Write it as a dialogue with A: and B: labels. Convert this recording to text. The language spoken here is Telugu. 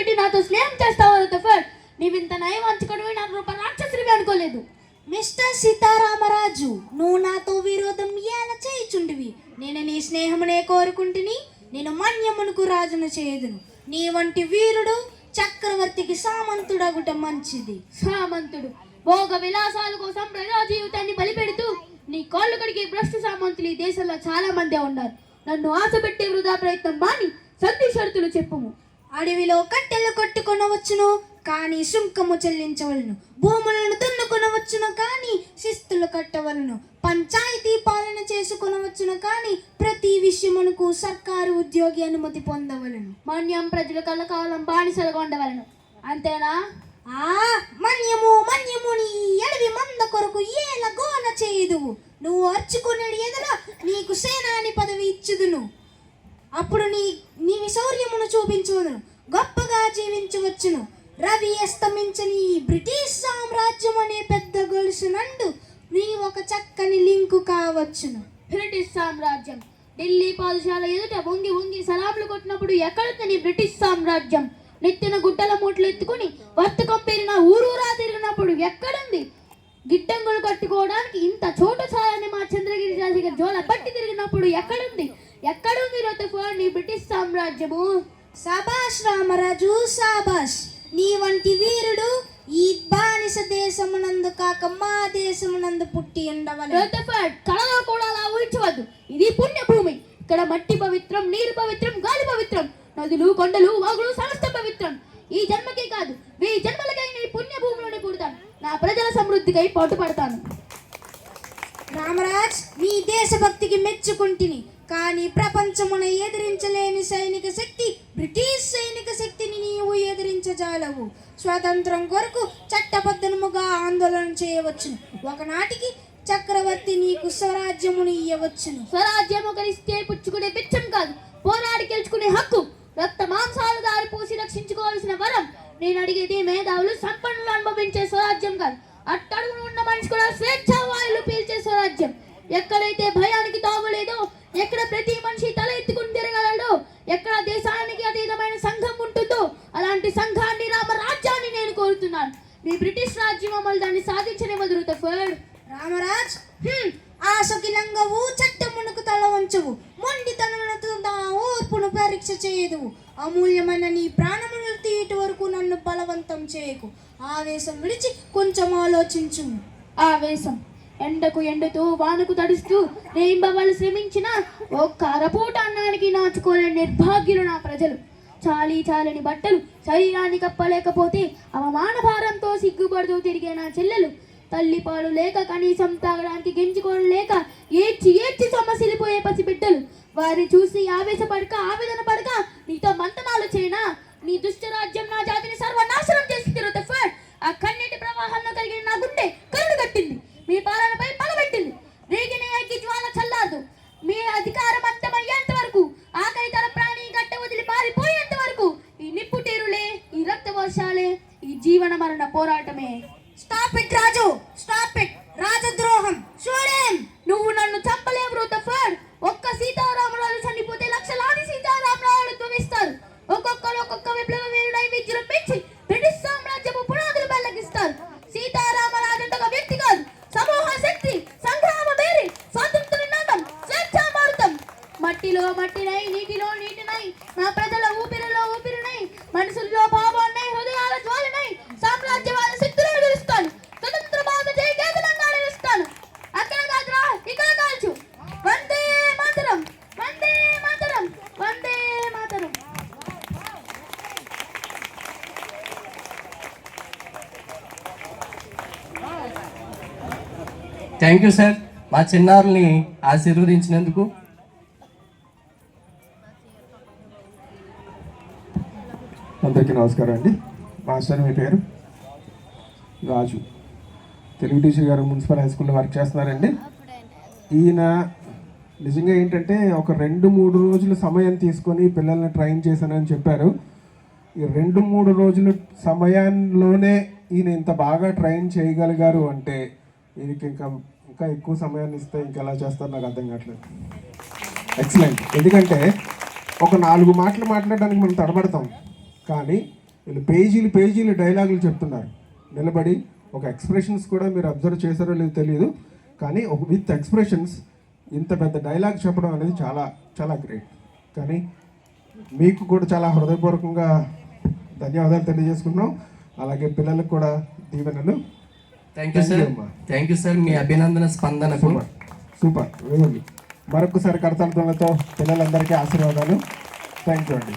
A: పెట్టి నాతో స్నేహం చేస్తావు రుతఫర్డ్. నీవింత నయవంచుకుడివి, నాకు రూప రాక్షసుడివి అనుకోలేదు.
B: మిస్టర్ సీతారామరాజు, నువ్వు నాతో విరోధం ఎలా చేయుచుండివి? నేను నీ స్నేహమునే కోరుకుంటుని, నేను మన్యమునకు రాజును చేయదును. నీ వంటి వీరుడు చక్రవర్తికి సామంతుడగుట మంచిది.
A: సామంతుడు భోగ విలాసాల కోసం ప్రజా జీవితాన్ని బలిపెడుతూ నీ కాళ్ళు కడిగే భ్రష్టు సామంతులు ఈ దేశంలో చాలా మందే ఉన్నారు. నన్ను ఆశ పెట్టే వృధా ప్రయత్నం మాని సంధి షరతులు చెప్పుము.
B: అడవిలో కట్టెలు కొట్టుకొనవచ్చును, కానీ సుంకము చెల్లించవలను. భూములను దున్నుకొనవచ్చును, కానీ శిస్తులు కట్టవలను. పంచాయతీ పాలన చేసుకొనవచ్చును, కానీ ప్రతి విషయమునకు సర్కారు ఉద్యోగి అనుమతి పొందవలను.
A: మన్యం ప్రజలు కలకాలం బానిసలుగా ఉండవలను, అంతేనా?
B: మన్యము నీ ఎడవి మంద కొరకు ఏల గోన చేయుదువు. నువ్వు అర్చుకునేది ఎదుర నీకు సేనాని పదవి ఇచ్చుదును. అప్పుడు నీ శౌర్యమును చూపించుదును, గొప్పగా జీవించవచ్చును. రవి అస్తమించని ఈ బ్రిటిష్ సామ్రాజ్యం అనే పెద్ద గొలుసు నందు నీ ఒక చక్కని లింకు కావచ్చును.
A: బ్రిటిష్ సామ్రాజ్యం ఢిల్లీ పాదశాల ఎదుట వంగి వంగి సలాములు కొట్టినప్పుడు ఎక్కడుంది బ్రిటిష్ సామ్రాజ్యం? నెత్తిన గుడ్డల మూటలు ఎత్తుకుని వర్తకం పేరిన ఊరూరా తిరిగినప్పుడు ఎక్కడుంది? గిడ్డంగులు కట్టుకోవడానికి ఇంత చోటు చాలని మా చంద్రగిరి రాజుగా జోల పట్టి తిరిగినప్పుడు ఎక్కడుంది రుతఫర్డ్ నీ బ్రిటిష్ సామ్రాజ్యము?
B: సాబాష్ రామరాజు, సాబాష్. నీ వంటి వీరుడు ఈ బానిస దేశమునందు కాక మా దేశమునందు పుట్టి ఉండవలెను.
A: రుతఫర్డ్, కళలో కూడా అలా ఊహించవద్దు. ఇది పుణ్యభూమి. ఇక్కడ మట్టి పవిత్రం, నీరు పవిత్రం, గాలి పవిత్రం, నదులు, కొండలు, వాగులు సమస్త పవిత్రం. ఈ జన్మకే కాదు, 1000 జన్మలకై నీ పుణ్యభూమిలోనే పుడతాను. నా ప్రజల సమృద్ధికై పాటుపడతాను.
B: రామరాజ్, నీ దేశభక్తికి మెచ్చుకుంటుని, కానీ ప్రపంచమున ఎదిరించలేని సైనిక శక్తి బ్రిటిష్ సైనిక శక్తిని నీవు ఎదిరించజాలవు. స్వాతంత్రం కొరకు చట్టబద్ధముగా ఆందోళన చేయవచ్చును. ఒకనాటికి చక్రవర్తి నీకు స్వరాజ్యమును ఇయ్యవచ్చును.
A: స్వరాజ్యం ఒకరిస్తే పుచ్చుకునే బిచ్చం కాదు, పోరాడి గెలుచుకునే హక్కు. రక్త మాంసాలు దారి పూసి రక్షించుకోవాల్సిన వరం. నేను అడిగేది మేధావులు, సంపన్నులు అనుభవించే స్వరాజ్యం కాదు, అట్టడుగున ఉన్న మనిషి కూడా స్వేచ్ఛా వాయులు పీల్చే స్వరాజ్యం. ఎక్కడైతే భయానికి తావులేదో, ఎక్కడ ప్రతి మనిషి తల ఎత్తుకుని తిరగలడో, ఎక్కడ దేశానికి అతీతమైన సంఘం ఉంటుందో అలాంటి సంఘాన్ని, రామరాజ్యాన్ని నేను కోరుతున్నాను. మీ బ్రిటిష్ రాజ్యం అమలు దాన్ని సాధించనివ్వదు రుతఫర్డ్.
B: రామరాజ్, ఆశకి లంగవు, చట్టమునకు తల వంచవు, మొండితనమునతో నా ఓర్పును పరీక్ష చేయదు. అమూల్యమైన నీ ప్రాణములు తీయటి వరకు నన్ను బలవంతం చేయకు. ఆవేశం విడిచి కొంచెం ఆలోచించు.
A: ఆవేశం ఎండకు ఎండుతూ, వానకు తడుస్తూ, రేయింబవళ్ళు శ్రమించిన ఒక్క అరపూట అన్నానికి నాచుకోలేని నిర్భాగ్యులు నా ప్రజలు. చాలని బట్టలు శరీరాన్ని కప్పలేకపోతే అవమాన భారంతో సిగ్గుపడుతూ తిరిగే నా చెల్లెలు. తల్లిపాలు లేక, కనీసం తాగడానికి గింజుకోవడం లేక ఏడ్చి సమస్యలిపోయే పసిబిడ్డలు. వారిని చూసి ఆవేదన పడక నీతో మంతనాలు చేయనా? నీ దుష్టరాజ్యం నా జాతిని సర్వనాశనం చేసింది రుతఫర్డ్. ఆ కన్నీటి ప్రవాహంలో కలిగిన నా గుండె కరుడు కట్టింది. మీ పాలనపై పగబెట్టింది. రేగిన అగ్గి జ్వాల చల్లాదు. మీ అధికారం అంతమయ్యేంత వరకు, ఆఖరి తల ప్రాణి గట్ట వదిలి పారిపోయేంత వరకు ఈ నిప్పుటేరులే, ఈ రక్త వర్షాలే, ఈ జీవన మరణ పోరాటమే.
B: Stop it Raju, stop it. రాజద్రోహం. చూడేం,
A: నువ్వు నన్ను చంపలేవు రుతఫర్డ్. ఒక్క సీతారామరాజు చనిపోతే లక్షలాది సీతారామరాజులు ధ్వనిస్తారు. ఒక్కొక్కరు ఒక్కొక్క విప్లవ వీరుడై విజృంభించి బ్రిటిష్ సామ్రాజ్యపు పునాదులు బెల్లగిస్తారు. సీతారామరాజు ఒక వ్యక్తి కాదు, సమూహ శక్తి, సంగ్రామ మేరి, స్వాతంత్ర నినాదం, స్వేచ్ఛామృతం. మట్టిలో మట్టినై, నీటిలో నీటినై, నా ప్రజల ఊపిరిలో ఊపిరినై, మనసుల్లో భావాన్నై, హృదయాల జ్వాలనై సామ్రాజ్యవాద శక్తులను ఎదురుస్తాను. స్వతంత్ర భారత జయ కేతనంగా నిలుస్తాను. అక్కడ కాదురా, ఇక్కడ కాల్చు. Vande Mataram, Vande Mataram, Vande Mataram.
C: Thank you sir, మా చిన్నారుల్ని ఆశీర్వదించినందుకు.
D: అందరికీ నమస్కారం అండి. మాస్టర్, మీ పేరు? రాజు. తెలుగు టీచర్ గారు మున్సిపల్ హై స్కూల్లో వర్క్ చేస్తున్నారండి. ఈయన నిజంగా ఏంటంటే ఒక 2-3 రోజులు సమయం తీసుకొని పిల్లల్ని ట్రైన్ చేశానని చెప్పారు. ఈ 2-3 రోజుల సమయంలోనే ఈయన ఇంత బాగా ట్రైన్ చేయగలిగారు అంటే ఈయనకి ఇంకా ఎక్కువ సమయాన్ని ఇస్తే ఇంకెలా చేస్తారు నాకు అర్థం కావట్లేదు. ఎక్సలెంట్. ఎందుకంటే ఒక 4 మాటలు మాట్లాడడానికి మనం తడబడతాం, కానీ వీళ్ళు పేజీలు పేజీలు డైలాగులు చెప్తున్నారు నిలబడి. ఒక ఎక్స్ప్రెషన్స్ కూడా మీరు అబ్జర్వ్ చేశారో లేదో తెలియదు, కానీ ఒక విత్ ఎక్స్ప్రెషన్స్ ఇంత పెద్ద డైలాగ్ చెప్పడం అనేది చాలా చాలా గ్రేట్. కానీ మీకు కూడా చాలా హృదయపూర్వకంగా ధన్యవాదాలు తెలియజేసుకున్నాం. అలాగే పిల్లలకు కూడా దీవెనలు.
C: Thank you sir. Thank you sir మీ అభినందన స్పందనకు.
D: Super very good. మరొకసారి కరతాళ పిల్లలందరికీ ఆశీర్వాదాలు. థ్యాంక్ యూ అండి.